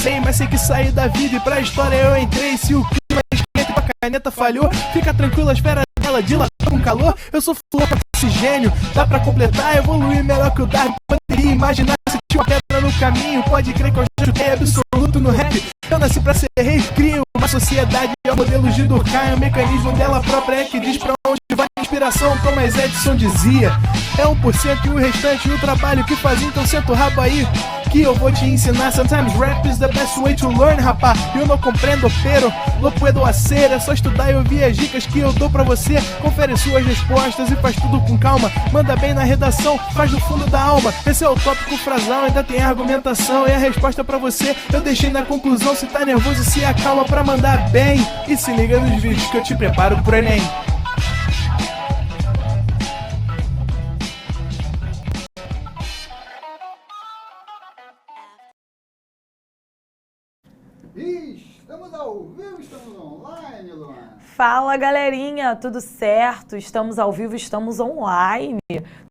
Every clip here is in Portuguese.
sei, mas sei que saí da vida e pra história eu entrei. Se o clima esquenta e a caneta falhou, fica tranquilo, a esfera dela dilata com calor. Eu sou flor pra oxigênio, dá pra completar, evoluir melhor que o Darwin poderia imaginar. Se tinha uma pedra no caminho, pode crer que eu já chutei absoluto no rap. Eu nasci pra ser rei, crio uma sociedade, é o modelo de Durkheim, o mecanismo dela própria é que diz pra onde vai a inspiração. Thomas Edison dizia, é 1% e o restante o trabalho que faz, então senta o rabo aí que eu vou te ensinar. Sometimes rap is the best way to learn, rapá. Eu não compreendo, pero não puedo hacer. É só estudar e ouvir as dicas que eu dou pra você. Confere suas respostas e faz tudo com calma. Manda bem na redação, faz do fundo da alma. Esse é o tópico frasal, ainda tem argumentação. E a resposta pra você eu deixei na conclusão. Se tá nervoso, se acalma pra mandar bem. E se liga nos vídeos que eu te preparo pro Enem. Estamos ao vivo, estamos online, Luana. Fala, galerinha, tudo certo? Estamos ao vivo, estamos online.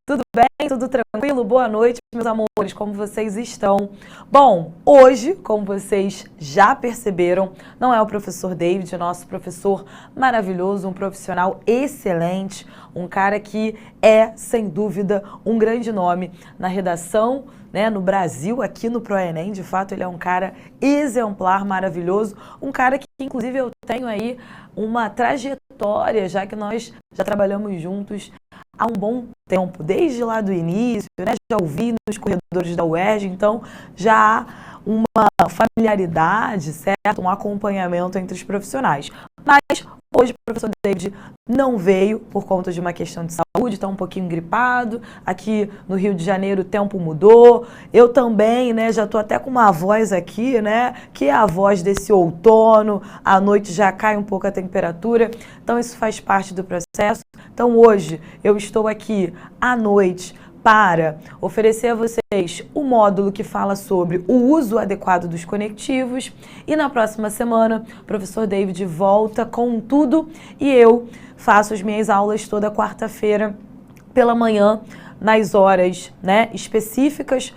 Tudo bem? Tudo tranquilo? Boa noite, meus amores, como vocês estão? Bom, hoje, como vocês já perceberam, não é o professor David, nosso professor maravilhoso, um profissional excelente, um cara que é, sem dúvida, um grande nome na redação, né, no Brasil, aqui no ProEnem. De fato, ele é um cara exemplar, maravilhoso, um cara que, inclusive, eu tenho aí uma trajetória, já que nós já trabalhamos juntos há um bom tempo, desde lá do início, né, já ouvi nos corredores da UERJ, então já há uma familiaridade, certo? Um acompanhamento entre os profissionais. Mas hoje o professor David não veio por conta de uma questão de saúde, está um pouquinho gripado. Aqui no Rio de Janeiro o tempo mudou. Eu também, né, já estou até com uma voz aqui, né, que é a voz desse outono. À noite já cai um pouco a temperatura, então isso faz parte do processo. Então hoje eu estou aqui à noite para oferecer a vocês o módulo que fala sobre o uso adequado dos conectivos. E na próxima semana, o professor David volta com tudo e eu faço as minhas aulas toda quarta-feira pela manhã, nas horas, né, específicas,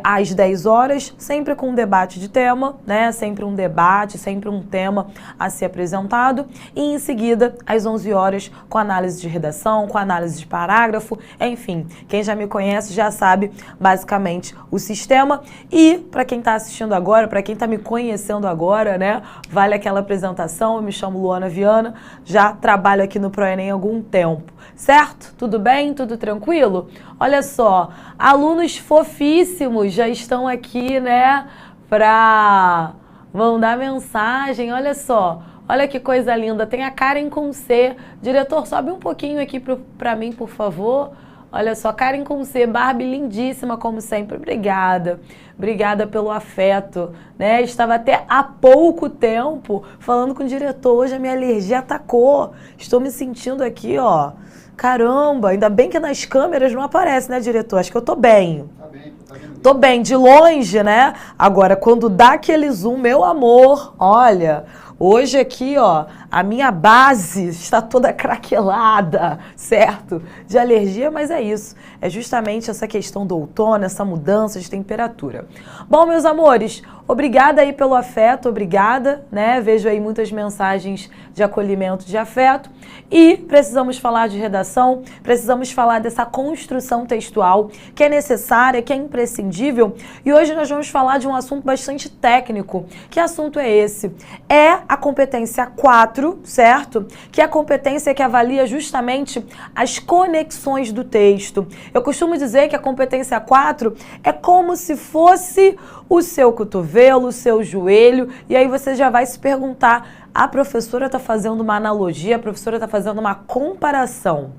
às 10 horas, sempre com um debate de tema, né, sempre um debate, sempre um tema a ser apresentado, e em seguida, às 11 horas, com análise de redação, com análise de parágrafo, enfim, quem já me conhece já sabe basicamente o sistema. E para quem está assistindo agora, para quem está me conhecendo agora, né, vale aquela apresentação. Eu me chamo Luana Viana, já trabalho aqui no ProEnem há algum tempo, certo? Tudo bem? Tudo tranquilo? Olha só, alunos fofíssimos já estão aqui, né, para mandar mensagem. Olha só, olha que coisa linda. Tem a Karen com C. Diretor, sobe um pouquinho aqui para mim, por favor. Olha só, Karen com C, Barbie lindíssima, como sempre. Obrigada. Obrigada pelo afeto, né? Estava até há pouco tempo falando com o diretor. Hoje a minha alergia atacou. Estou me sentindo aqui, ó. Caramba, ainda bem que nas câmeras não aparece, né, diretor? Acho que eu tô bem. Tá bem, tá bem. Tô bem, de longe, né? Agora, quando dá aquele zoom, meu amor, olha, hoje aqui, ó, a minha base está toda craquelada, certo? De alergia, mas é isso. É justamente essa questão do outono, essa mudança de temperatura. Bom, meus amores, obrigada aí pelo afeto, obrigada, né? Vejo aí muitas mensagens de acolhimento, de afeto. E precisamos falar de redação, precisamos falar dessa construção textual que é necessária, que é imprescindível. E hoje nós vamos falar de um assunto bastante técnico. Que assunto é esse? É a competência 4, certo? Que é a competência que avalia justamente as conexões do texto. Eu costumo dizer que a competência 4 é como se fosse o seu cotovelo, o seu joelho, e aí você já vai se perguntar, a professora está fazendo uma analogia, a professora está fazendo uma comparação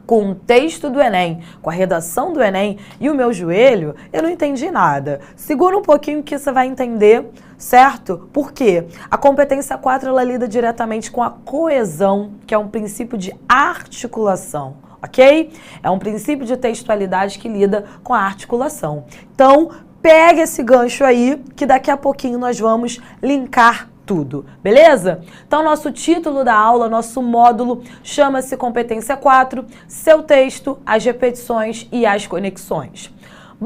com o texto do Enem, com a redação do Enem e o meu joelho? Eu não entendi nada. Segura um pouquinho que você vai entender, certo? Por quê? A competência 4, ela lida diretamente com a coesão, que é um princípio de articulação, ok? É um princípio de textualidade que lida com a articulação. Então, pega esse gancho aí, que daqui a pouquinho nós vamos linkar tudo, beleza? Então, nosso título da aula, nosso módulo, chama-se Competência 4, seu texto, as repetições e as conexões.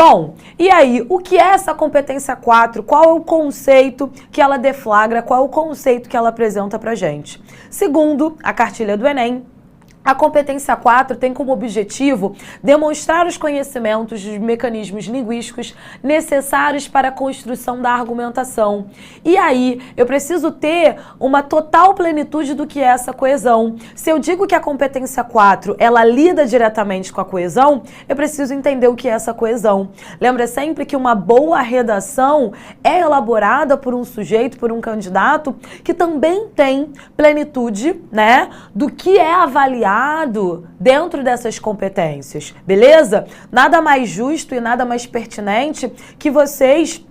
Bom, e aí, o que é essa competência 4? Qual é o conceito que ela deflagra? Qual é o conceito que ela apresenta pra gente? Segundo a cartilha do Enem, a competência 4 tem como objetivo demonstrar os conhecimentos dos mecanismos linguísticos necessários para a construção da argumentação. E aí, eu preciso ter uma total plenitude do que é essa coesão. Se eu digo que a competência 4, ela lida diretamente com a coesão, eu preciso entender o que é essa coesão. Lembra sempre que uma boa redação é elaborada por um sujeito, por um candidato, que também tem plenitude, né, do que é avaliado dentro dessas competências, beleza? Nada mais justo e nada mais pertinente que vocês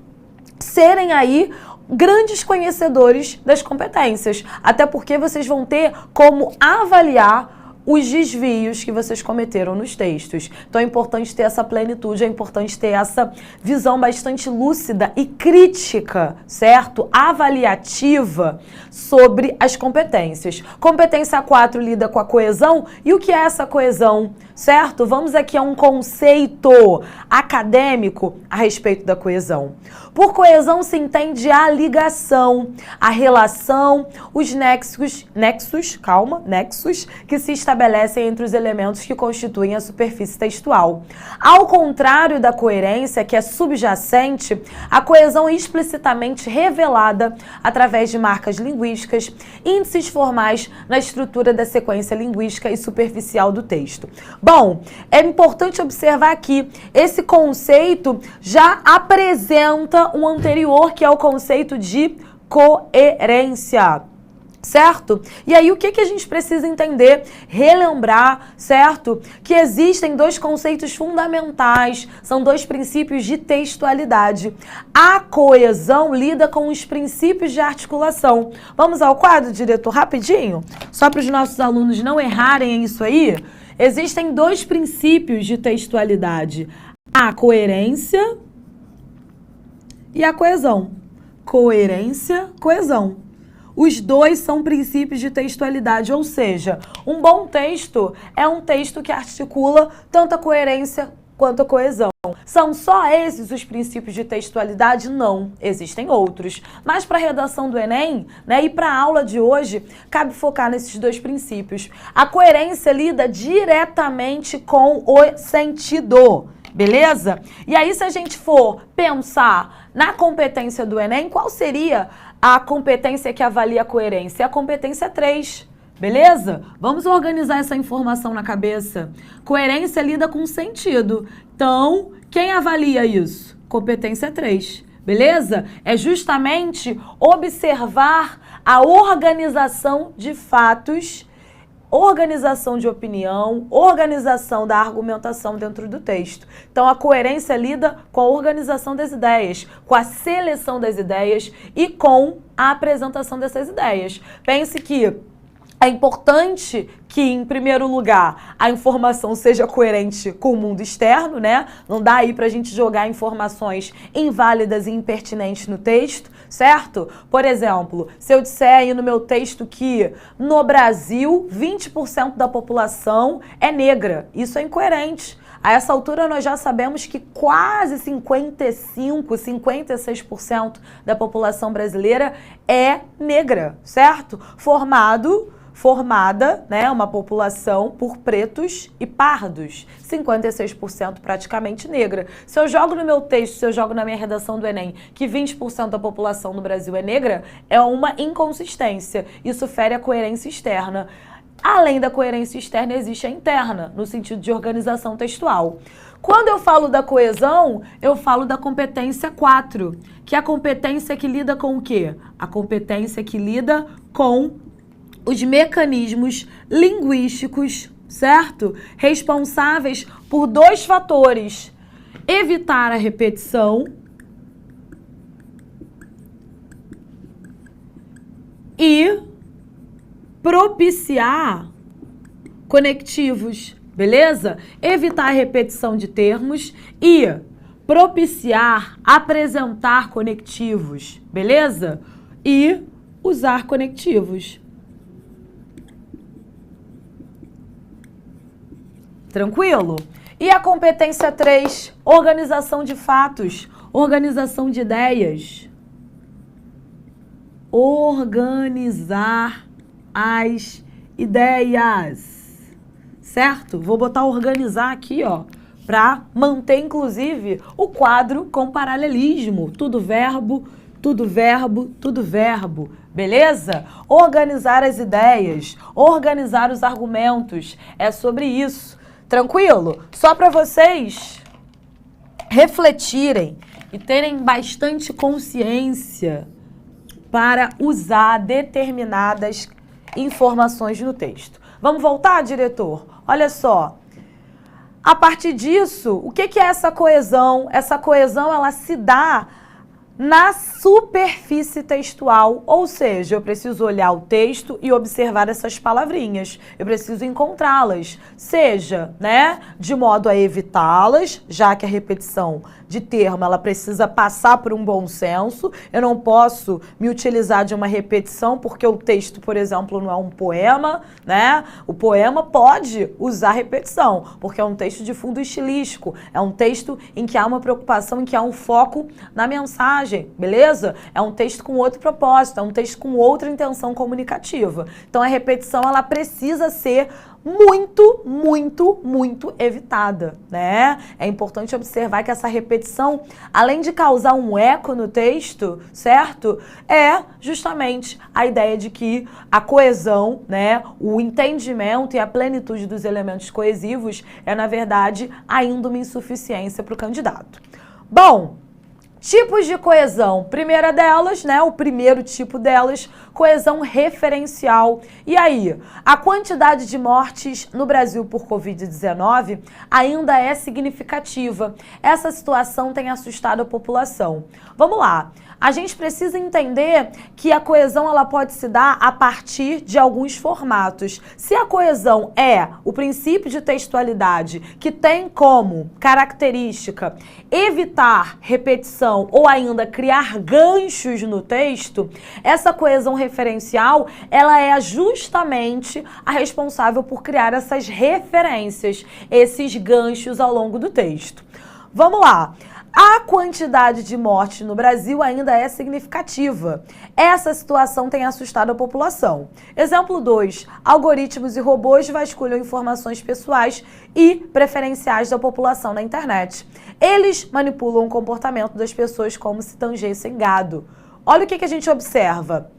serem aí grandes conhecedores das competências, até porque vocês vão ter como avaliar os desvios que vocês cometeram nos textos. Então é importante ter essa plenitude, é importante ter essa visão bastante lúcida e crítica, certo? Avaliativa sobre as competências. Competência 4 lida com a coesão. E o que é essa coesão, certo? Vamos aqui a um conceito acadêmico a respeito da coesão. Por coesão se entende a ligação, a relação, os nexos que se estabelecem entre os elementos que constituem a superfície textual. Ao contrário da coerência, que é subjacente, a coesão é explicitamente revelada através de marcas linguísticas, índices formais na estrutura da sequência linguística e superficial do texto. Bom, é importante observar aqui, esse conceito já apresenta um anterior, que é o conceito de coerência. Certo? E aí, o que a gente precisa entender? Relembrar, certo? Que existem dois conceitos fundamentais, são dois princípios de textualidade. A coesão lida com os princípios de articulação. Vamos ao quadro, diretor, rapidinho? Só para os nossos alunos não errarem isso aí. Existem dois princípios de textualidade. A coerência e a coesão. Coerência, coesão. Os dois são princípios de textualidade, ou seja, um bom texto é um texto que articula tanto a coerência quanto a coesão. São só esses os princípios de textualidade? Não, existem outros. Mas para a redação do Enem, né, e para a aula de hoje, cabe focar nesses dois princípios. A coerência lida diretamente com o sentido, beleza? E aí, se a gente for pensar na competência do Enem, qual seria a competência que avalia a coerência? A competência 3, beleza? Vamos organizar essa informação na cabeça. Coerência lida com sentido. Então, quem avalia isso? Competência 3, beleza? É justamente observar a organização de fatos, organização de opinião, organização da argumentação dentro do texto. Então, a coerência lida com a organização das ideias, com a seleção das ideias e com a apresentação dessas ideias. Pense que é importante que, em primeiro lugar, a informação seja coerente com o mundo externo, né? Não dá aí pra gente jogar informações inválidas e impertinentes no texto, certo? Por exemplo, se eu disser aí no meu texto que no Brasil 20% da população é negra, isso é incoerente. A essa altura nós já sabemos que quase 56% da população brasileira é negra, certo? Formada, né, uma população por pretos e pardos, 56% praticamente negra. Se eu jogo no meu texto, se eu jogo na minha redação do Enem, que 20% da população no Brasil é negra, é uma inconsistência. Isso fere a coerência externa. Além da coerência externa, existe a interna, no sentido de organização textual. Quando eu falo da coesão, eu falo da competência 4, que é a competência que lida com o quê? A competência que lida com os mecanismos linguísticos, certo? Responsáveis por dois fatores: evitar a repetição e propiciar conectivos, beleza? Evitar a repetição de termos e propiciar, apresentar conectivos, beleza? E usar conectivos. Tranquilo? E a competência 3, organização de fatos, organização de ideias. Organizar as ideias, certo? Vou botar organizar aqui, ó, para manter, inclusive, o quadro com paralelismo. Tudo verbo, tudo verbo, tudo verbo. Beleza? Organizar as ideias, organizar os argumentos. É sobre isso. Tranquilo? Só para vocês refletirem e terem bastante consciência para usar determinadas informações no texto. Vamos voltar, diretor? Olha só. A partir disso, o que é essa coesão? Essa coesão, ela se dá na superfície textual, ou seja, eu preciso olhar o texto e observar essas palavrinhas, eu preciso encontrá-las, seja, né, de modo a evitá-las, já que a repetição de termo, ela precisa passar por um bom senso, eu não posso me utilizar de uma repetição, porque o texto, por exemplo, não é um poema, né, o poema pode usar repetição, porque é um texto de fundo estilístico, é um texto em que há uma preocupação, em que há um foco na mensagem, beleza? É um texto com outro propósito, é um texto com outra intenção comunicativa. Então, a repetição, ela precisa ser muito, muito, muito evitada, né? É importante observar que essa repetição, além de causar um eco no texto, certo? É justamente a ideia de que a coesão, né, o entendimento e a plenitude dos elementos coesivos é, na verdade, ainda uma insuficiência para o candidato. Bom, tipos de coesão. Primeira delas, né, o primeiro tipo delas, coesão referencial. E aí, a quantidade de mortes no Brasil por Covid-19 ainda é significativa. Essa situação tem assustado a população. Vamos lá. A gente precisa entender que a coesão, ela pode se dar a partir de alguns formatos. Se a coesão é o princípio de textualidade que tem como característica evitar repetição ou ainda criar ganchos no texto, essa coesão referencial, ela é justamente a responsável por criar essas referências, esses ganchos ao longo do texto. Vamos lá. A quantidade de mortes no Brasil ainda é significativa. Essa situação tem assustado a população. Exemplo 2. Algoritmos e robôs vasculham informações pessoais e preferenciais da população na internet. Eles manipulam o comportamento das pessoas como se tangessem gado. Olha o que a gente observa.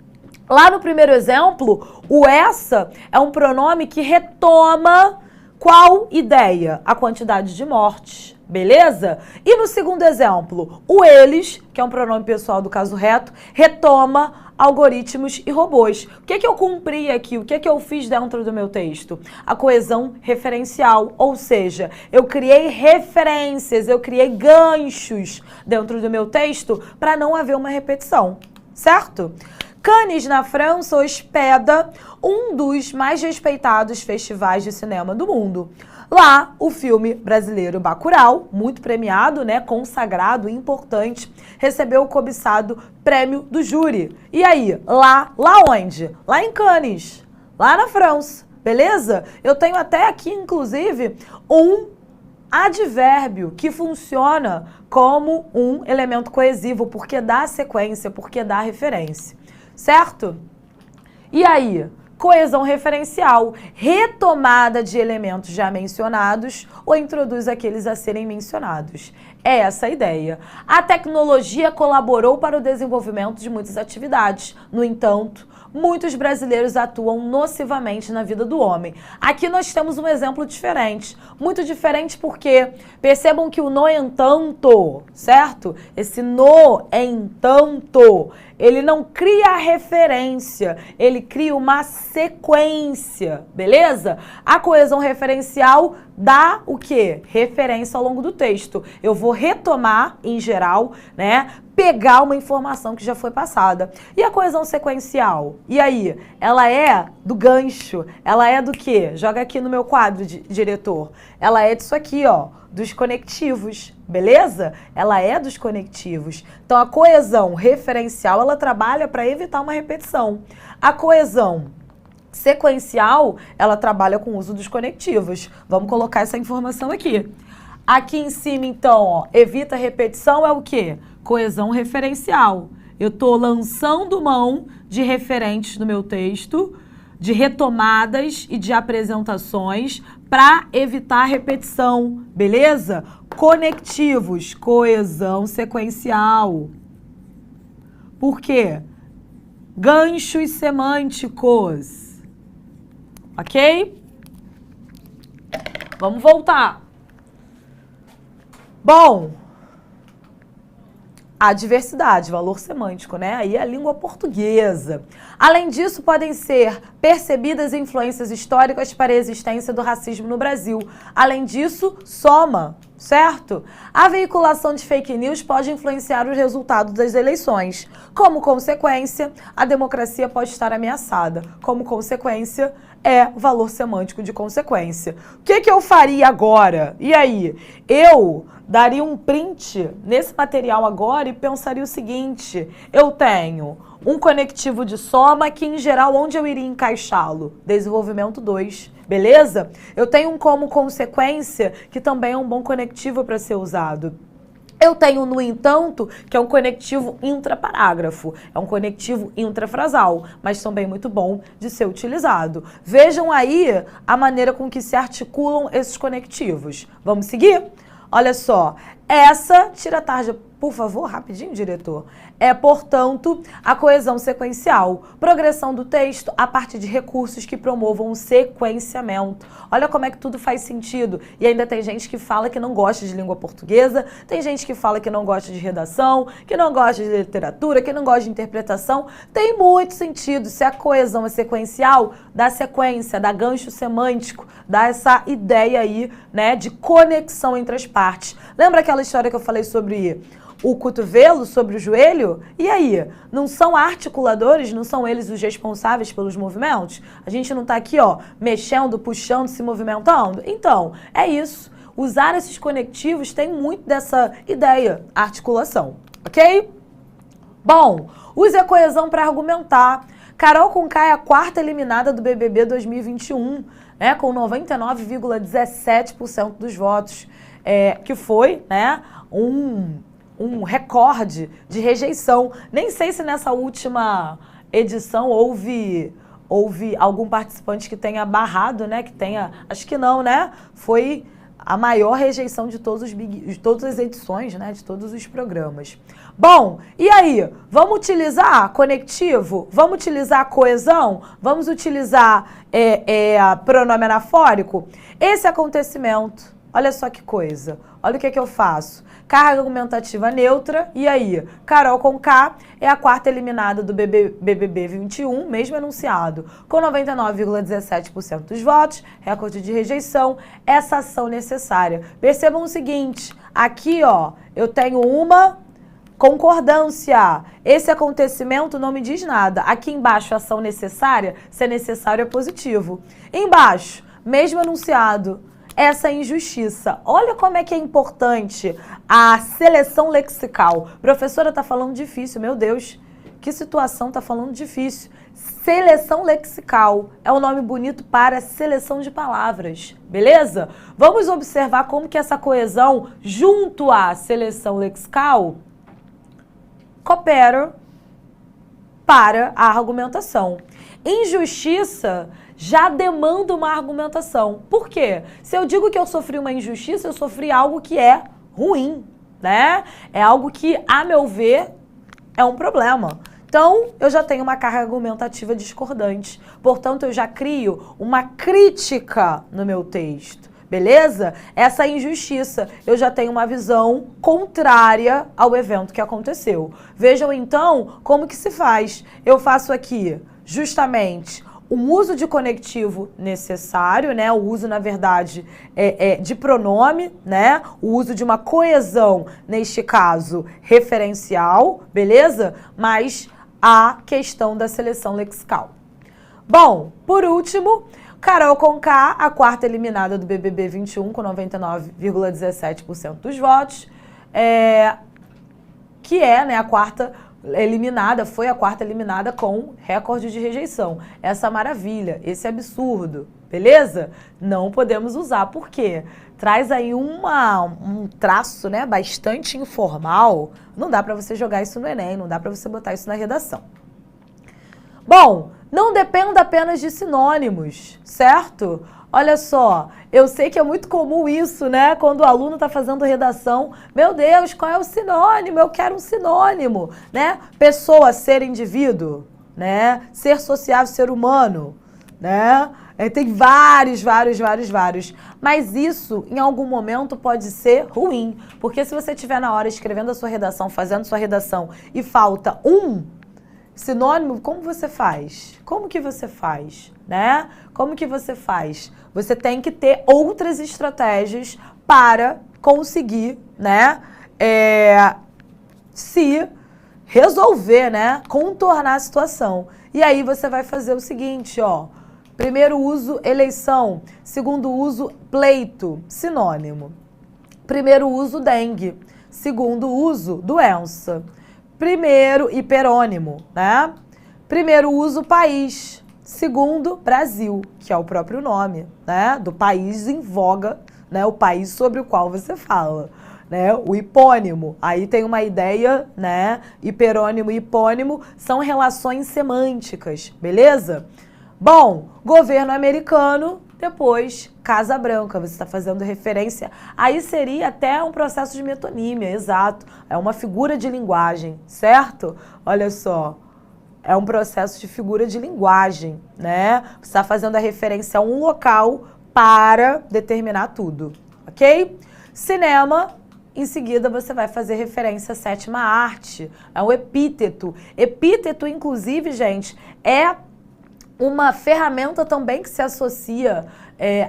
Lá no primeiro exemplo, o essa é um pronome que retoma qual ideia? A quantidade de mortes. Beleza? E no segundo exemplo, o eles, que é um pronome pessoal do caso reto, retoma algoritmos e robôs. O que eu cumpri aqui? O que eu fiz dentro do meu texto? A coesão referencial, ou seja, eu criei referências, eu criei ganchos dentro do meu texto para não haver uma repetição, certo? Cannes, na França, hospeda um dos mais respeitados festivais de cinema do mundo. Lá, o filme brasileiro Bacurau, muito premiado, né, consagrado e importante, recebeu o cobiçado prêmio do júri. E aí, lá onde? Lá em Cannes, lá na França, beleza? Eu tenho até aqui, inclusive, um advérbio que funciona como um elemento coesivo, porque dá sequência, porque dá referência, certo? E aí? Coesão referencial, retomada de elementos já mencionados ou introduz aqueles a serem mencionados. É essa a ideia. A tecnologia colaborou para o desenvolvimento de muitas atividades. No entanto, muitos brasileiros atuam nocivamente na vida do homem. Aqui nós temos um exemplo diferente. Muito diferente porque percebam que o no entanto, certo? Esse no entanto, ele não cria a referência, ele cria uma sequência, beleza? A coesão referencial dá o quê? Referência ao longo do texto. Eu vou retomar, em geral, né? Pegar uma informação que já foi passada. E a coesão sequencial? E aí? Ela é do gancho. Ela é do quê? Joga aqui no meu quadro, diretor. Ela é disso aqui, ó. Dos conectivos, beleza? Ela é dos conectivos. Então, a coesão referencial, ela trabalha para evitar uma repetição. A coesão sequencial, ela trabalha com o uso dos conectivos. Vamos colocar essa informação aqui. Aqui em cima, então, ó, evita repetição é o quê? Coesão referencial. Eu estou lançando mão de referentes no meu texto, de retomadas e de apresentações para evitar repetição, beleza? Conectivos, coesão sequencial. Por quê? Ganchos semânticos. Ok? Vamos voltar. Bom, a diversidade, valor semântico, né? Aí é a língua portuguesa. Além disso, podem ser percebidas influências históricas para a existência do racismo no Brasil. Além disso, soma, certo? A veiculação de fake news pode influenciar os resultados das eleições. Como consequência, a democracia pode estar ameaçada. Como consequência, é valor semântico de consequência. O que eu faria agora? E aí? Eu daria um print nesse material agora e pensaria o seguinte: eu tenho um conectivo de soma que, em geral, onde eu iria encaixá-lo? Desenvolvimento 2, beleza? Eu tenho um como consequência, que também é um bom conectivo para ser usado. Eu tenho, no entanto, que é um conectivo intraparágrafo, é um conectivo intrafrasal, mas também muito bom de ser utilizado. Vejam aí a maneira com que se articulam esses conectivos. Vamos seguir? Olha só, essa, tira a tarja, por favor, rapidinho, diretor. É, portanto, a coesão sequencial, progressão do texto a partir de recursos que promovam o sequenciamento. Olha como é que tudo faz sentido. E ainda tem gente que fala que não gosta de língua portuguesa, tem gente que fala que não gosta de redação, que não gosta de literatura, que não gosta de interpretação. Tem muito sentido. Se a coesão é sequencial, dá sequência, dá gancho semântico, dá essa ideia aí, né, de conexão entre as partes. Lembra aquela história que eu falei sobre o cotovelo, sobre o joelho? E aí? Não são articuladores? Não são eles os responsáveis pelos movimentos? A gente não está aqui, ó, mexendo, puxando, se movimentando? Então, é isso. Usar esses conectivos tem muito dessa ideia, articulação, ok? Bom, use a coesão para argumentar. Carol Conká é a quarta eliminada do BBB 2021, né, com 99,17% dos votos, que foi, né, um recorde de rejeição. Nem sei se nessa última edição houve algum participante que tenha barrado, né? Que tenha, acho que não, né? Foi a maior rejeição de todas as edições, né? De todos os programas. Bom, e aí? Vamos utilizar conectivo? Vamos utilizar coesão? Vamos utilizar pronome anafórico? Esse acontecimento, olha só que coisa. Olha o que eu faço. Carga argumentativa neutra, e aí? Carol Conká é a quarta eliminada do BBB 21, mesmo enunciado, com 99,17% dos votos, recorde de rejeição, essa ação necessária. Percebam o seguinte, aqui, ó, eu tenho uma concordância. Esse acontecimento não me diz nada. Aqui embaixo, ação necessária, se é necessário é positivo. Embaixo, mesmo enunciado, essa injustiça. Olha como é que é importante a seleção lexical. Professora, tá falando difícil, meu Deus. Que situação, tá falando difícil. Seleção lexical é um nome bonito para seleção de palavras, beleza? Vamos observar como que essa coesão junto à seleção lexical coopera para a argumentação. Injustiça já demanda uma argumentação. Por quê? Se eu digo que eu sofri uma injustiça, eu sofri algo que é ruim, né? É algo que, a meu ver, é um problema. Então, eu já tenho uma carga argumentativa discordante. Portanto, eu já crio uma crítica no meu texto. Beleza? Essa injustiça, eu já tenho uma visão contrária ao evento que aconteceu. Vejam, então, como que se faz. Eu faço aqui, justamente, um uso de conectivo necessário, né? O uso, na verdade, de pronome, né? O uso de uma coesão, neste caso, referencial, beleza? Mas a questão da seleção lexical. Bom, por último, Carol Conká, a quarta eliminada do BBB 21, com 99,17% dos votos, que é, né, a quarta eliminada, foi a quarta eliminada com recorde de rejeição. Essa maravilha, esse absurdo, beleza? Não podemos usar, por quê? Traz aí um traço, né, bastante informal. Não dá para você jogar isso no Enem, não dá para você botar isso na redação. Bom, não dependa apenas de sinônimos, certo? Olha só, eu sei que é muito comum isso, né? Quando o aluno está fazendo redação, meu Deus, qual é o sinônimo? Eu quero um sinônimo, né? Pessoa, ser, indivíduo, né? Ser sociável, ser humano, né? Tem vários. Mas isso, em algum momento, pode ser ruim. Porque se você estiver na hora escrevendo a sua redação, fazendo sua redação, e falta um sinônimo, como você faz? Como que você faz, né? Como que você faz? Você tem que ter outras estratégias para conseguir, né, se resolver, né, contornar a situação. E aí você vai fazer o seguinte, ó. Primeiro uso, eleição. Segundo uso, pleito, sinônimo. Primeiro uso, dengue. Segundo uso, doença. Primeiro, hiperônimo, né? Primeiro uso, país. Segundo, Brasil, que é o próprio nome, né? Do país em voga, né? O país sobre o qual você fala, né? O hipônimo, aí tem uma ideia, né? Hiperônimo e hipônimo são relações semânticas, beleza? Bom, governo americano, depois Casa Branca, você está fazendo referência, aí seria até um processo de metonímia, exato, é uma figura de linguagem, certo? Olha só, é um processo de figura de linguagem, né? Você está fazendo a referência a um local para determinar tudo, ok? Cinema, em seguida você vai fazer referência à sétima arte, é um epíteto. Epíteto, inclusive, gente, é uma ferramenta também que se associa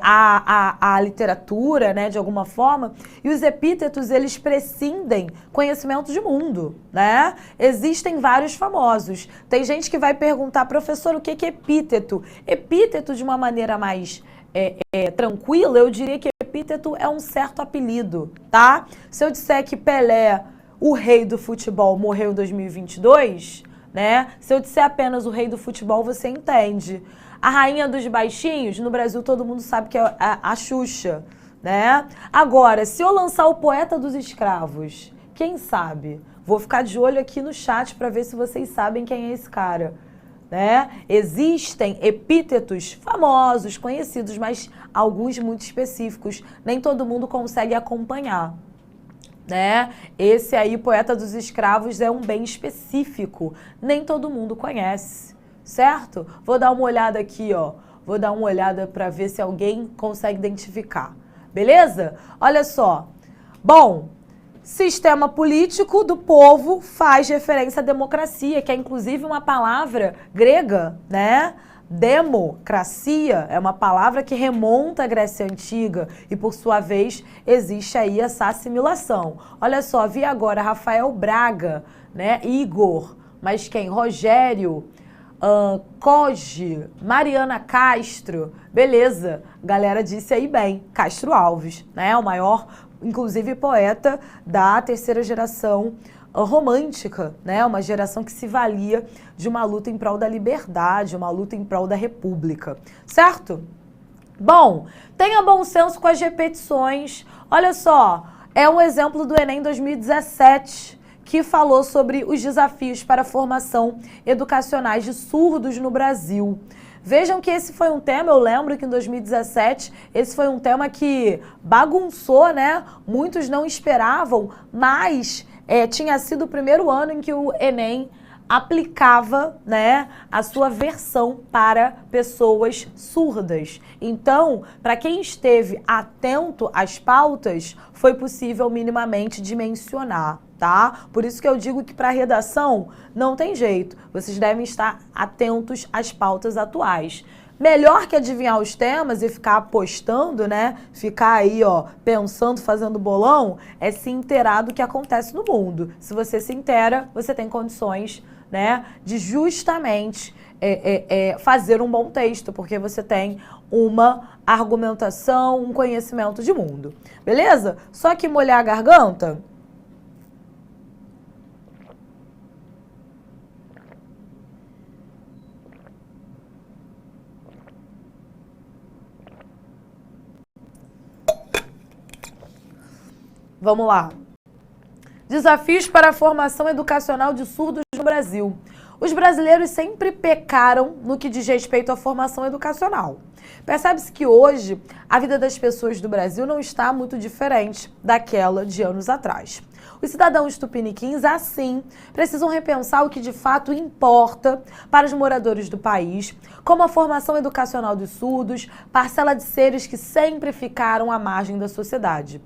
à literatura, né, de alguma forma, e os epítetos, eles prescindem conhecimento de mundo, né? Existem vários famosos. Tem gente que vai perguntar, professor, o que é epíteto? Epíteto, de uma maneira mais tranquila, eu diria que epíteto é um certo apelido, tá? Se eu disser que Pelé, o rei do futebol, morreu em 2022... né? Se eu disser apenas o rei do futebol, você entende. A rainha dos baixinhos, no Brasil todo mundo sabe que é a Xuxa, né? Agora, se eu lançar o poeta dos escravos, quem sabe? Vou ficar de olho aqui no chat para ver se vocês sabem quem é esse cara, né? Existem epítetos famosos, conhecidos, mas alguns muito específicos. Nem todo mundo consegue acompanhar, né? Esse aí, poeta dos escravos, é um bem específico. Nem todo mundo conhece, certo? Vou dar uma olhada aqui, ó. Vou dar uma olhada para ver se alguém consegue identificar. Beleza? Olha só. Bom, sistema político do povo faz referência à democracia, que é inclusive uma palavra grega, né? Democracia é uma palavra que remonta à Grécia Antiga e, por sua vez, existe aí essa assimilação. Olha só, vi agora Rafael Braga, né? Igor, mas quem? Rogério, Koji, Mariana Castro, beleza, galera disse aí bem, Castro Alves, né? O maior, inclusive, poeta da terceira geração romântica, né? Uma geração que se valia de uma luta em prol da liberdade, uma luta em prol da república, certo? Bom, tenha bom senso com as repetições. Olha só, é um exemplo do Enem 2017, que falou sobre os desafios para a formação educacionais de surdos no Brasil. Vejam que esse foi um tema, eu lembro que em 2017, esse foi um tema que bagunçou, né? Muitos não esperavam, mas tinha sido o primeiro ano em que o Enem aplicava, né, a sua versão para pessoas surdas. Então, para quem esteve atento às pautas, foi possível minimamente dimensionar, tá? Por isso que eu digo que para a redação não tem jeito. Vocês devem estar atentos às pautas atuais. Melhor que adivinhar os temas e ficar apostando, né? Ficar aí, ó, pensando, fazendo bolão, é se inteirar do que acontece no mundo. Se você se inteira, você tem condições, né, de justamente fazer um bom texto, porque você tem uma argumentação, um conhecimento de mundo. Beleza? Só que molhar a garganta... Vamos lá. Desafios para a formação educacional de surdos no Brasil. Os brasileiros sempre pecaram no que diz respeito à formação educacional. Percebe-se que hoje a vida das pessoas do Brasil não está muito diferente daquela de anos atrás. Os cidadãos tupiniquins, assim, precisam repensar o que de fato importa para os moradores do país, como a formação educacional dos surdos, parcela de seres que sempre ficaram à margem da sociedade.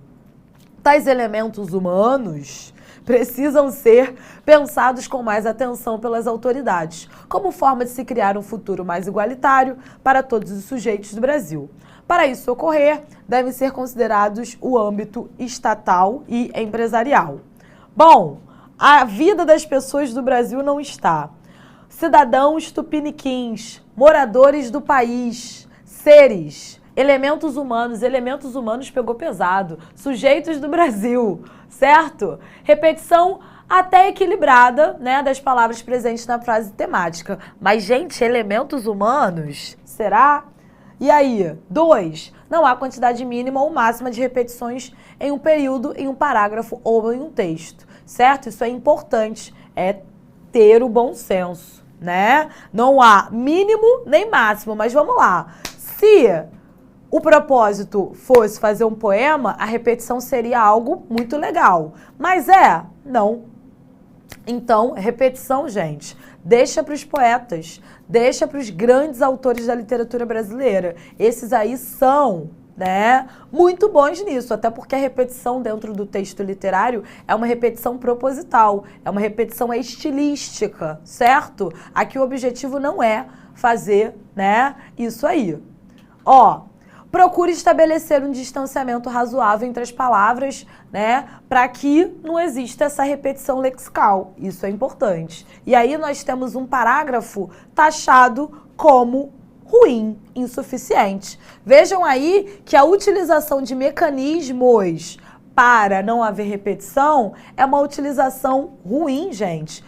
Tais elementos humanos precisam ser pensados com mais atenção pelas autoridades, como forma de se criar um futuro mais igualitário para todos os sujeitos do Brasil. Para isso ocorrer, devem ser considerados o âmbito estatal e empresarial. Bom, a vida das pessoas do Brasil não está. Cidadãos tupiniquins, moradores do país, seres, elementos humanos pegou pesado, sujeitos do Brasil, certo? Repetição até equilibrada, né, das palavras presentes na frase temática. Mas, gente, elementos humanos, será? E aí? 2. Não há quantidade mínima ou máxima de repetições em um período, em um parágrafo ou em um texto, certo? Isso é importante, é ter o bom senso, né? Não há mínimo nem máximo, mas vamos lá. Se o propósito fosse fazer um poema, a repetição seria algo muito legal. Mas não. Então, repetição, gente, deixa para os poetas, deixa para os grandes autores da literatura brasileira. Esses aí são, né, muito bons nisso, até porque a repetição dentro do texto literário é uma repetição proposital, é uma repetição estilística, certo? Aqui o objetivo não é fazer, né, isso aí. Procure estabelecer um distanciamento razoável entre as palavras, né, para que não exista essa repetição lexical. Isso é importante. E aí nós temos um parágrafo taxado como ruim, insuficiente. Vejam aí que a utilização de mecanismos para não haver repetição é uma utilização ruim, gente.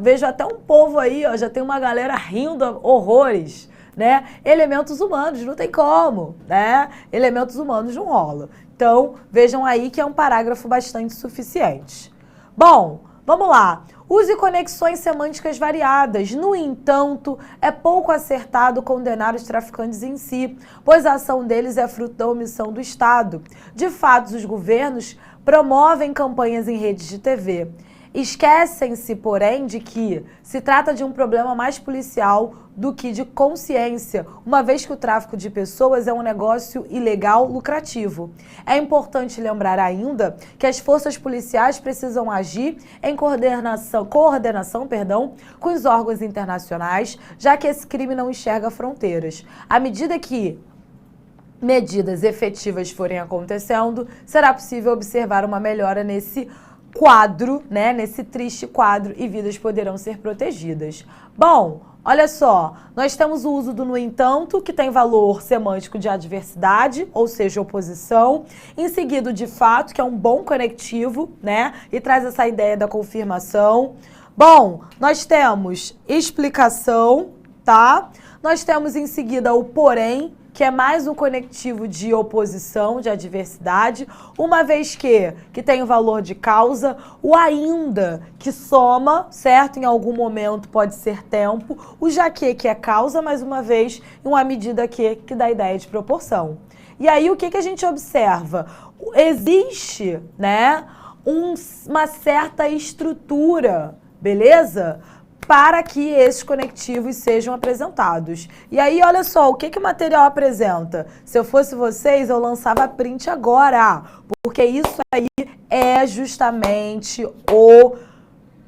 Vejo até um povo aí, já tem uma galera rindo horrores, né? Elementos humanos, não tem como, né? Elementos humanos não rola. Então, vejam aí que é um parágrafo bastante suficiente. Bom, vamos lá. Use conexões semânticas variadas. No entanto, é pouco acertado condenar os traficantes em si, pois a ação deles é fruto da omissão do Estado. De fato, os governos promovem campanhas em redes de TV. Esquecem-se, porém, de que se trata de um problema mais policial do que de consciência, uma vez que o tráfico de pessoas é um negócio ilegal lucrativo. É importante lembrar ainda que as forças policiais precisam agir em coordenação com os órgãos internacionais, já que esse crime não enxerga fronteiras. À medida que medidas efetivas forem acontecendo, será possível observar uma melhora nesse quadro, né, nesse triste quadro, e vidas poderão ser protegidas. Bom, olha só, nós temos o uso do no entanto, que tem valor semântico de adversidade, ou seja, oposição. Em seguida, de fato, que é um bom conectivo, né, e traz essa ideia da confirmação. Bom, nós temos explicação, tá? Nós temos em seguida o porém, que é mais um conectivo de oposição, de adversidade, uma vez que tem o valor de causa, o ainda, que soma, certo? Em algum momento pode ser tempo, o já que é causa, mais uma vez, em uma medida que dá a ideia de proporção. E aí, o que a gente observa? Existe, né, uma certa estrutura, beleza? Para que esses conectivos sejam apresentados. E aí, olha só, o que o material apresenta? Se eu fosse vocês, eu lançava print agora, porque isso aí é justamente o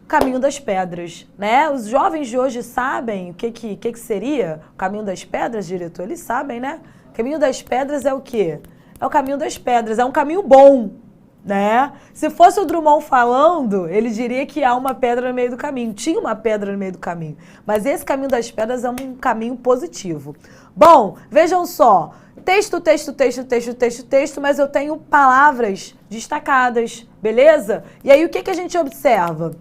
caminho das pedras, né? Os jovens de hoje sabem o que seria o caminho das pedras, diretor? Eles sabem, né? O caminho das pedras é o quê? É o caminho das pedras, é um caminho bom, né? Se fosse o Drummond falando, ele diria que há uma pedra no meio do caminho. Tinha uma pedra no meio do caminho. Mas esse caminho das pedras é um caminho positivo. Bom, vejam só. Texto, mas eu tenho palavras destacadas, beleza? E aí o que a gente observa?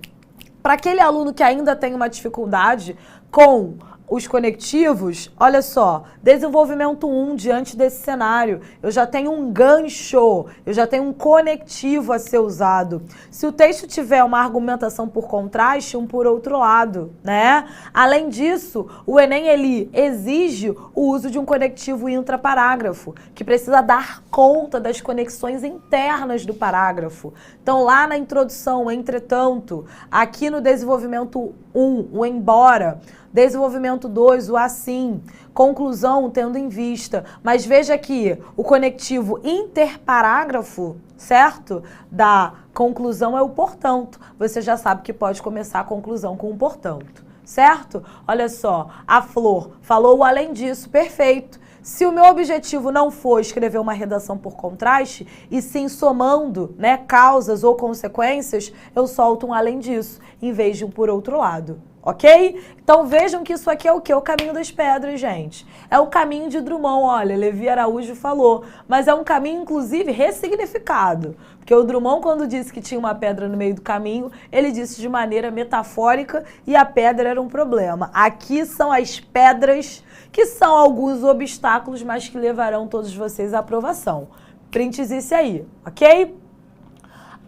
Para aquele aluno que ainda tem uma dificuldade com os conectivos, olha só, desenvolvimento 1 diante desse cenário, eu já tenho um gancho, eu já tenho um conectivo a ser usado. Se o texto tiver uma argumentação por contraste, um por outro lado, né? Além disso, o Enem, ele exige o uso de um conectivo intraparágrafo, que precisa dar conta das conexões internas do parágrafo. Então, lá na introdução, entretanto, aqui no desenvolvimento 1, o embora, desenvolvimento 2, o assim, conclusão tendo em vista. Mas veja aqui, o conectivo interparágrafo, certo? Da conclusão é o portanto. Você já sabe que pode começar a conclusão com o portanto, certo? Olha só, a Flor falou o além disso, perfeito. Se o meu objetivo não for escrever uma redação por contraste, e sim somando, né, causas ou consequências, eu solto um além disso, em vez de um por outro lado. Ok? Então vejam que isso aqui é o quê? O caminho das pedras, gente. É o caminho de Drummond, olha, Levi Araújo falou. Mas é um caminho, inclusive, ressignificado. Porque o Drummond, quando disse que tinha uma pedra no meio do caminho, ele disse de maneira metafórica e a pedra era um problema. Aqui são as pedras, que são alguns obstáculos, mas que levarão todos vocês à aprovação. Prints isso aí, ok?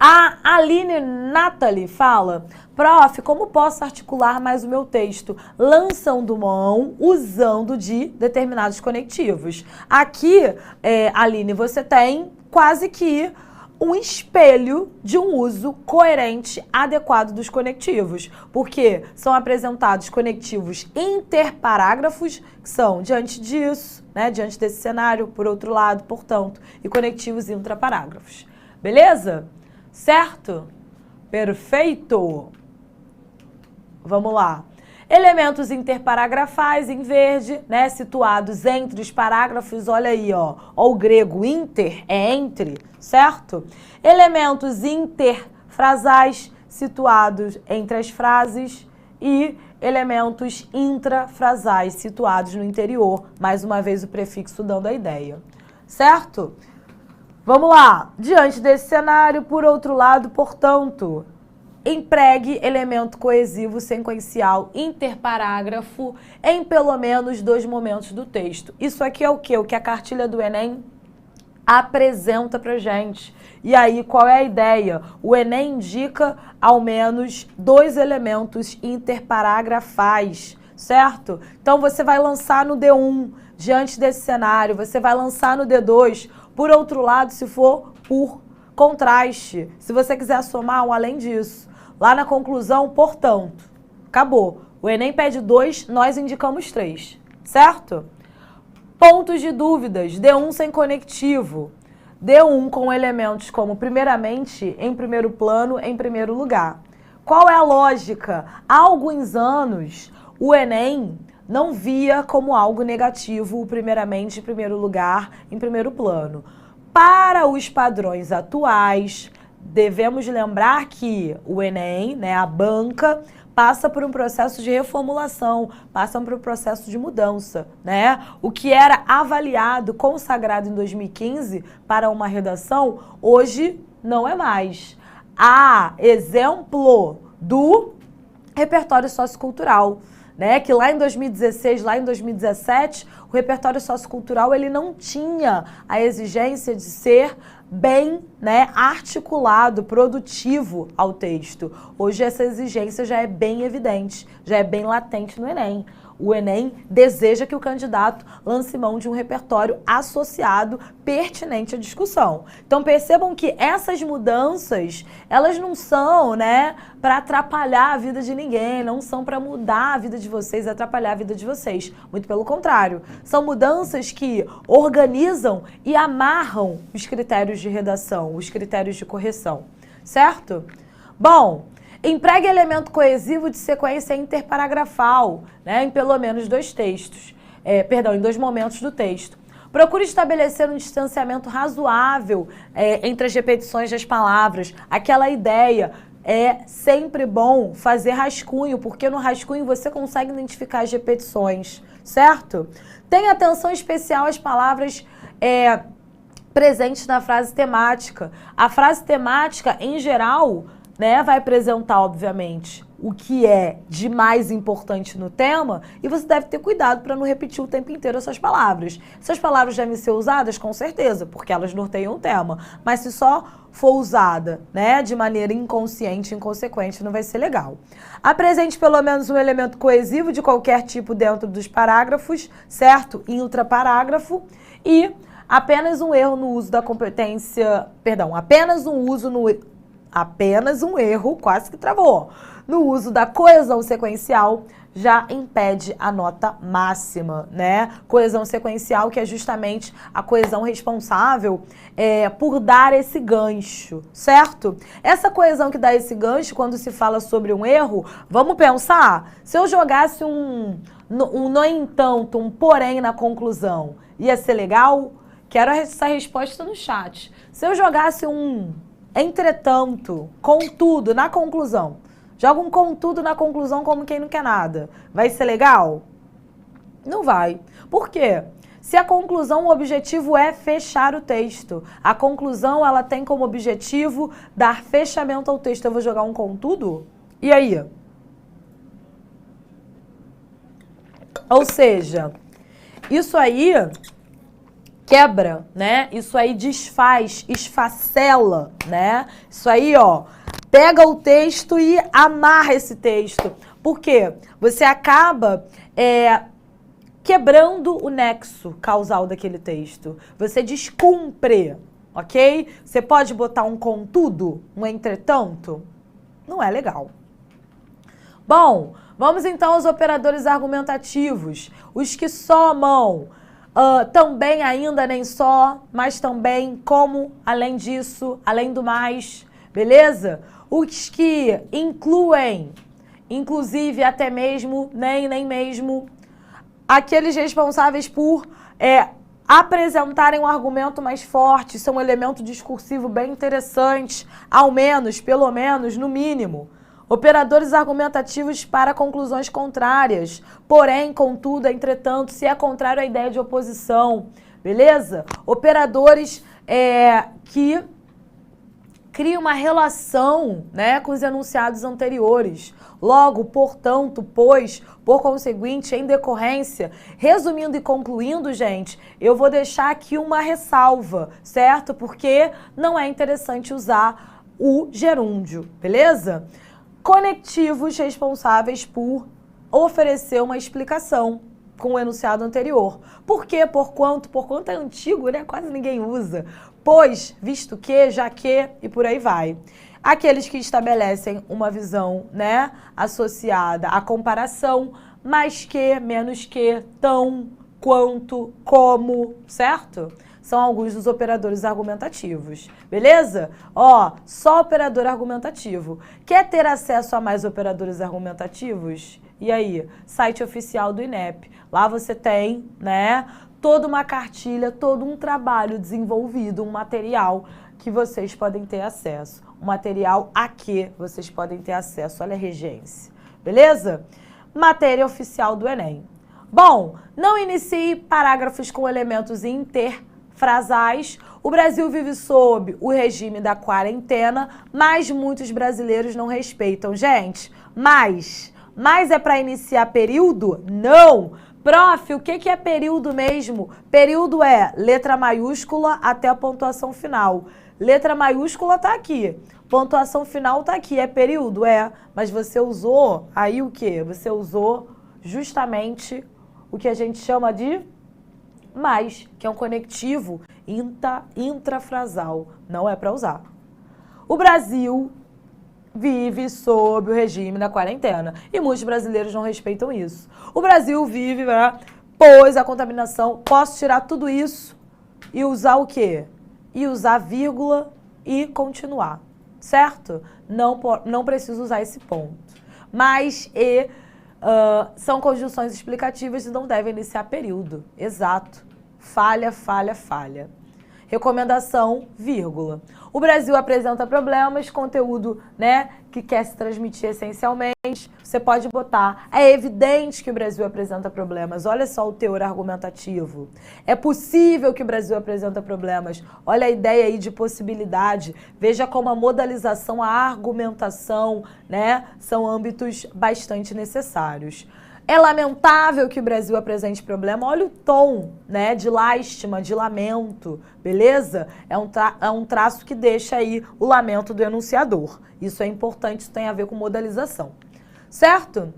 A Aline Nathalie fala: prof, como posso articular mais o meu texto? Lançando mão, usando de determinados conectivos. Aqui, Aline, você tem quase que um espelho de um uso coerente, adequado dos conectivos. Porque são apresentados conectivos interparágrafos, que são diante disso, né, diante desse cenário, por outro lado, portanto, e conectivos intraparágrafos. Beleza? Certo? Perfeito! Vamos lá. Elementos interparagrafais em verde, né, situados entre os parágrafos, olha aí, ó o grego inter é entre, certo? Elementos interfrasais situados entre as frases e elementos intrafrasais situados no interior, mais uma vez o prefixo dando a ideia, certo? Vamos lá, diante desse cenário, por outro lado, portanto, empregue elemento coesivo sequencial interparágrafo em pelo menos 2 momentos do texto. Isso aqui é o quê? O que a cartilha do Enem apresenta pra gente. E aí, qual é a ideia? O Enem indica ao menos 2 elementos interparagrafais, certo? Então, você vai lançar no D1, diante desse cenário, você vai lançar no D2, por outro lado, se for por contraste. Se você quiser somar um além disso. Lá na conclusão, portanto, acabou. O Enem pede 2, nós indicamos 3, certo? Pontos de dúvidas, D1 sem conectivo. D1 com elementos como primeiramente, em primeiro plano, em primeiro lugar. Qual é a lógica? Há alguns anos, o Enem não via como algo negativo o primeiramente, em primeiro lugar, em primeiro plano. Para os padrões atuais, devemos lembrar que o Enem, né, a banca, passa por um processo de reformulação, passa por um processo de mudança, né? O que era avaliado, consagrado em 2015 para uma redação, hoje não é mais. Há exemplo do repertório sociocultural, né, que lá em 2016, lá em 2017, o repertório sociocultural ele não tinha a exigência de ser bem, né, articulado, produtivo ao texto. Hoje essa exigência já é bem evidente, já é bem latente no Enem. O Enem deseja que o candidato lance mão de um repertório associado, pertinente à discussão. Então percebam que essas mudanças, elas não são, né, para atrapalhar a vida de ninguém, não são para mudar a vida de vocês, atrapalhar a vida de vocês. Muito pelo contrário, são mudanças que organizam e amarram os critérios de redação, os critérios de correção, certo? Bom, empregue elemento coesivo de sequência interparagrafal, né, em pelo menos 2 textos, em 2 momentos do texto. Procure estabelecer um distanciamento razoável entre as repetições das palavras. Aquela ideia, é sempre bom fazer rascunho, porque no rascunho você consegue identificar as repetições, certo? Tenha atenção especial às palavras presentes na frase temática. A frase temática, em geral, né, vai apresentar, obviamente, o que é de mais importante no tema e você deve ter cuidado para não repetir o tempo inteiro essas palavras. Essas palavras devem ser usadas com certeza, porque elas norteiam o tema, mas se só for usada, né, de maneira inconsciente, inconsequente, não vai ser legal. Apresente pelo menos um elemento coesivo de qualquer tipo dentro dos parágrafos, certo? Intraparágrafo. E apenas um erro no uso da competência, perdão, apenas um erro, quase que travou, no uso da coesão sequencial já impede a nota máxima, né? Coesão sequencial, que é justamente a coesão responsável por dar esse gancho, certo? Essa coesão que dá esse gancho, quando se fala sobre um erro, vamos pensar, se eu jogasse um no entanto, um porém na conclusão, ia ser legal? Quero essa resposta no chat. Se eu jogasse um entretanto, contudo, na conclusão, joga um contudo na conclusão como quem não quer nada, vai ser legal? Não vai. Por quê? Se a conclusão, o objetivo é fechar o texto. A conclusão, ela tem como objetivo dar fechamento ao texto. Eu vou jogar um contudo? E aí? Ou seja, isso aí quebra, né? Isso aí desfaz, esfacela, né? Isso aí, ó, pega o texto e amarra esse texto. Por quê? Você acaba quebrando o nexo causal daquele texto. Você descumpre, ok? Você pode botar um contudo, um entretanto? Não é legal. Bom, vamos então aos operadores argumentativos. Os que somam, também, ainda, nem só, mas também, como, além disso, além do mais, beleza? Os que incluem, inclusive, até mesmo, nem mesmo, aqueles responsáveis por apresentarem um argumento mais forte, são um elemento discursivo bem interessante, ao menos, pelo menos, no mínimo. Operadores argumentativos para conclusões contrárias, porém, contudo, entretanto, se é contrário à ideia de oposição, beleza? Operadores que criam uma relação, né, com os enunciados anteriores. Logo, portanto, pois, por conseguinte, em decorrência, resumindo e concluindo, gente, eu vou deixar aqui uma ressalva, certo? Porque não é interessante usar o gerúndio, beleza? Conectivos responsáveis por oferecer uma explicação com o enunciado anterior. Por quê? Por quanto é antigo, né? Quase ninguém usa. Pois, visto que, já que, e por aí vai. Aqueles que estabelecem uma visão, né, associada à comparação, mais que, menos que, tão, quanto, como, certo? São alguns dos operadores argumentativos, beleza? Ó, só operador argumentativo. Quer ter acesso a mais operadores argumentativos? E aí? Site oficial do INEP. Lá você tem, né, toda uma cartilha, todo um trabalho desenvolvido, um material que vocês podem ter acesso. Um material a que vocês podem ter acesso. Olha a regência, beleza? Matéria oficial do Enem. Bom, não inicie parágrafos com elementos interfrasais. O Brasil vive sob o regime da quarentena, mas muitos brasileiros não respeitam. Gente, mas é para iniciar período? Não! Prof, o que é período mesmo? Período é letra maiúscula até a pontuação final. Letra maiúscula tá aqui, pontuação final tá aqui. É período? É. Mas você usou aí o quê? Você usou justamente o que a gente chama de mais, que é um conectivo intrafrasal. Não é para usar. O Brasil vive sob o regime da quarentena. E muitos brasileiros não respeitam isso. O Brasil vive, pois a contaminação... Posso tirar tudo isso e usar o quê? E usar vírgula e continuar, certo? Não preciso usar esse ponto. Mas são conjunções explicativas e não devem iniciar período. Exato. Falha, falha, falha. Recomendação, vírgula. O Brasil apresenta problemas, conteúdo, né, que quer se transmitir essencialmente. Você pode botar, é evidente que o Brasil apresenta problemas. Olha só o teor argumentativo. É possível que o Brasil apresenta problemas. Olha a ideia aí de possibilidade. Veja como a modalização, a argumentação, né, são âmbitos bastante necessários. É lamentável que o Brasil apresente problema. Olha o tom, né, de lástima, de lamento, beleza? É um traço que deixa aí o lamento do enunciador. Isso é importante, isso tem a ver com modalização. Certo?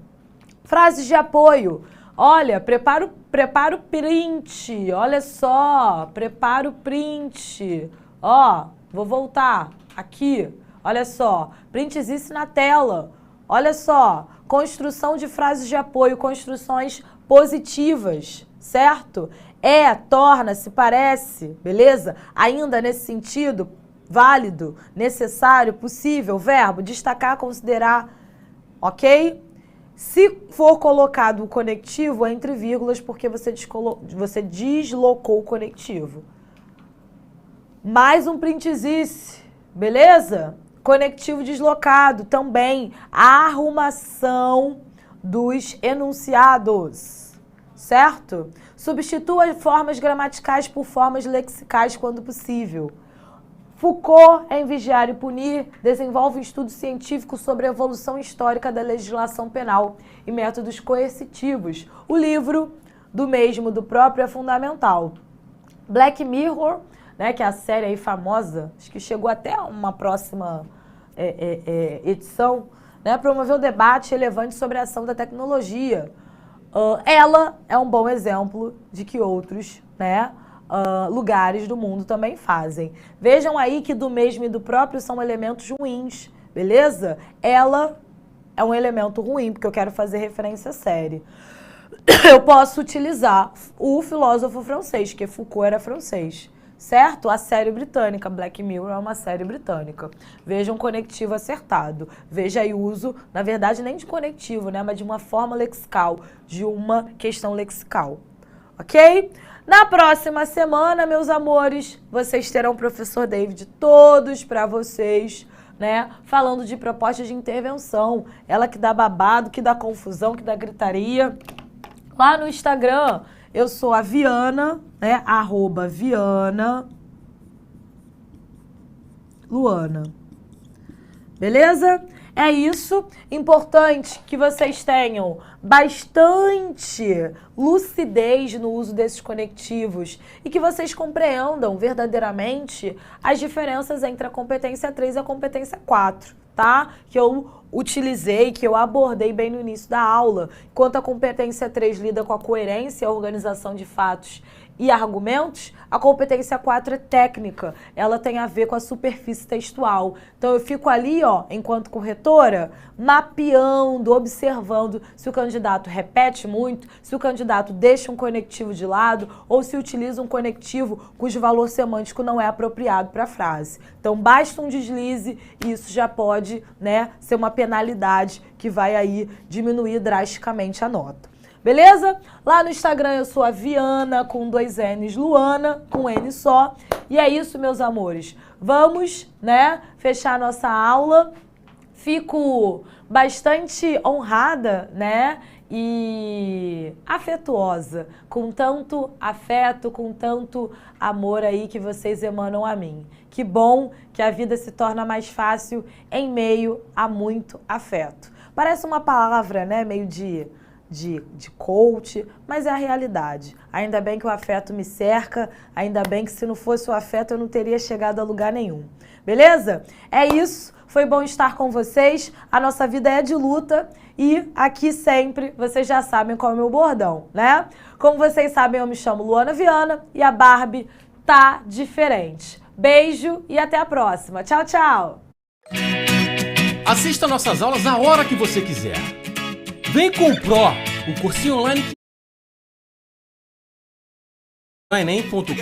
Frases de apoio. Olha, prepara o print. Olha só, prepara o print. Ó, vou voltar aqui. Olha só, print existe na tela. Olha só, construção de frases de apoio, construções positivas, certo? Torna-se, parece, beleza? Ainda nesse sentido, válido, necessário, possível, verbo, destacar, considerar, ok? Se for colocado o conectivo, é entre vírgulas, porque você deslocou o conectivo. Mais um print existe, beleza? Conectivo deslocado também, a arrumação dos enunciados, certo? Substitua formas gramaticais por formas lexicais quando possível. Foucault, em Vigiar e Punir, desenvolve um estudo científico sobre a evolução histórica da legislação penal e métodos coercitivos. O livro do próprio é fundamental. Black Mirror, né, que é a série aí famosa, acho que chegou até uma próxima edição, né, promoveu debate relevante sobre a ação da tecnologia. Ela é um bom exemplo de que outros, né, lugares do mundo também fazem. Vejam aí que do mesmo e do próprio são elementos ruins, beleza? Ela é um elemento ruim, porque eu quero fazer referência à série. Eu posso utilizar o filósofo francês, que Foucault era francês. Certo? A série britânica, Black Mirror, é uma série britânica. Veja um conectivo acertado. Veja aí o uso, na verdade, nem de conectivo, né? Mas de uma forma lexical, de uma questão lexical. Ok? Na próxima semana, meus amores, vocês terão o professor David, todos para vocês, né? Falando de propostas de intervenção. Ela que dá babado, que dá confusão, que dá gritaria. Lá no Instagram, eu sou a Viana, né? @Viana Luana. Beleza? É isso. Importante que vocês tenham bastante lucidez no uso desses conectivos e que vocês compreendam verdadeiramente as diferenças entre a competência 3 e a competência 4, tá? Que eu utilizei, que eu abordei bem no início da aula. Enquanto a competência 3 lida com a coerência, a organização de fatos e argumentos, a competência 4 é técnica, ela tem a ver com a superfície textual. Então eu fico ali, ó, enquanto corretora, mapeando, observando se o candidato repete muito, se o candidato deixa um conectivo de lado ou se utiliza um conectivo cujo valor semântico não é apropriado para a frase. Então basta um deslize e isso já pode, né, ser uma penalidade que vai aí diminuir drasticamente a nota. Beleza? Lá no Instagram eu sou a Viana, com 2 N's, Luana, com N só. E é isso, meus amores. Vamos, né, fechar nossa aula. Fico bastante honrada, né, e afetuosa, com tanto afeto, com tanto amor aí que vocês emanam a mim. Que bom que a vida se torna mais fácil em meio a muito afeto. Parece uma palavra, né, meio de coach, mas é a realidade. Ainda bem que o afeto me cerca, ainda bem que se não fosse o afeto eu não teria chegado a lugar nenhum. Beleza? É isso, foi bom estar com vocês, a nossa vida é de luta e aqui sempre, vocês já sabem qual é o meu bordão, né? Como vocês sabem, eu me chamo Luana Viana e a Barbie tá diferente. Beijo e até a próxima. Tchau, tchau! Assista nossas aulas a hora que você quiser. Vem com o Pro, o cursinho online que enem.com.br.